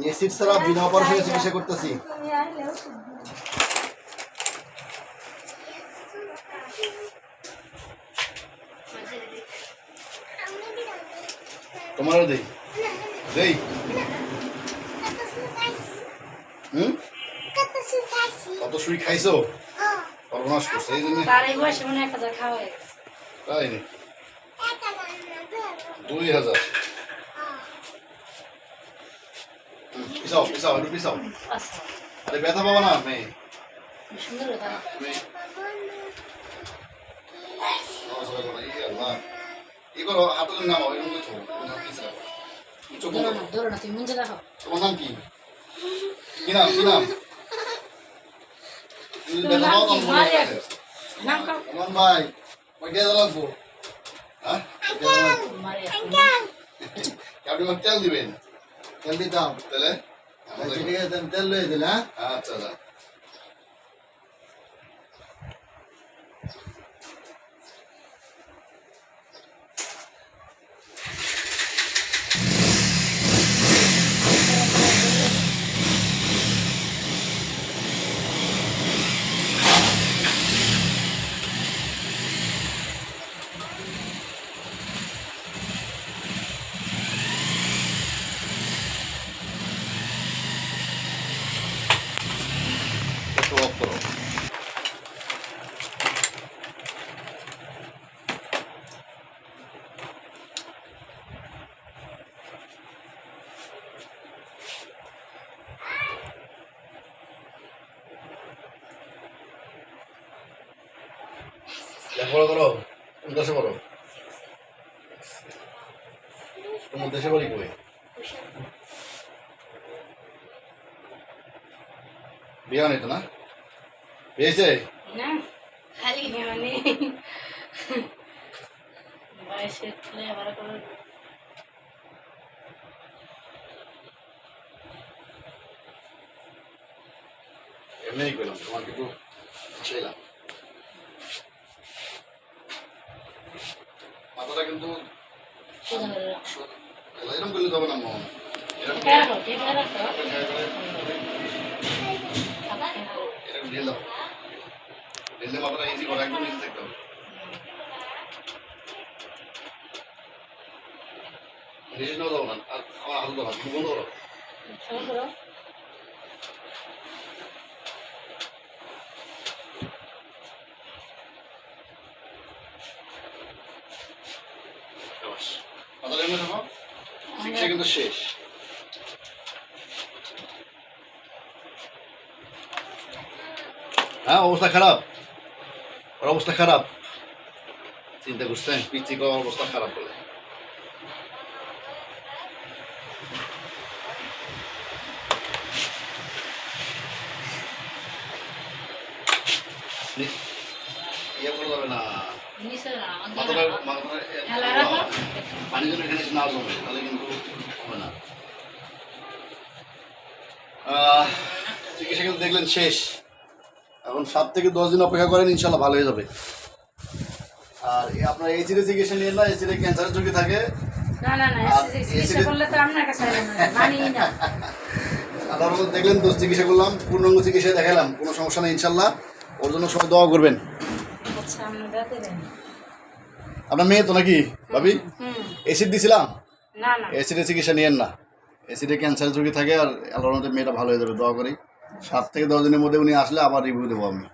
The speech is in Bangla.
এসিড ছাড়া বিনা অপারেশনে চিকিৎসা করতেছি। তোমারও দেই দেই। কত সুই খাইছো? সর্বনাশ করছে এই জন্য। তাই নি 2000। পিছাও পিছাও একটু পিছাও। আরে ব্যথা পাবা না মেয়ে। ই করো হাতে নামাও এরকম তোমার নাম কি? কি নাম কি নাম? ভাই কয়টা লাগবো? হ্যাঁ আপনি তেল দিবেন? তেল দিতাম তাহলে ঠিক আছে তেল লয়ে দিলে। আচ্ছা আচ্ছা অফ করো। লেখাপড়া করো? কোন দেশে পড়ো? তোমার দেশে বাড়ি কই? বিয়ে হয়নি তো না? বিয়েছে? না খালি মানে বয়সে আবার করে এমনি কইলাম তোমার কিন্তু চাইলাম মাথাটা কিন্তু এরকম করলে যাবে না মন। এরকম ঢেল দাও, ঢেললে মাথাটা ইজি করো, একদম ইজি দেখতে হবে। নিজে নেওয়া যাবো না, আর আমার হাত দাও না, বন্ধ করো। মাথাটা এমনি থাকো, চিকিৎসা কিন্তু শেষ। হ্যাঁ অবস্থা খারাপ, ওর অবস্থা খারাপ, চিন্তা করছেন পিচ্ছি করার অবস্থা খারাপ বলে। ইয়ে করা যাবে না, পানি জন্য এখানে না জমে তাহলে কিন্তু হবে না। চিকিৎসা কিন্তু দেখলেন শেষ, এখন 7 থেকে 10 দিন অপেক্ষা করেন, ইনশাল্লাহ ভালো হয়ে যাবে। আর আপনার এসিডি চিকিৎসা নিয়ে না, এসিডি ক্যান্সারের ঝুঁকি থাকে। আপনারা দেখলেন দোষ চিকিৎসা করলাম, পূর্ণাঙ্গ চিকিৎসা দেখালাম, কোনো সমস্যা নেই ইনশাল্লাহ। ওর জন্য সবাই দোয়া করবেন। আপনার মেয়ে তো নাকি ভাবি? এসিড দিছিলাম, এসিডের চিকিৎসা নিয়েন না, এসিডে ক্যান্সারের ঝুঁকি থাকে। আর আল্লাহর মধ্যে মেয়েটা ভালো হয়ে যাবে, দোয়া করি। 7 থেকে 10 দিনের মধ্যে উনি আসলে আবার রিভিউ দেবো আমি।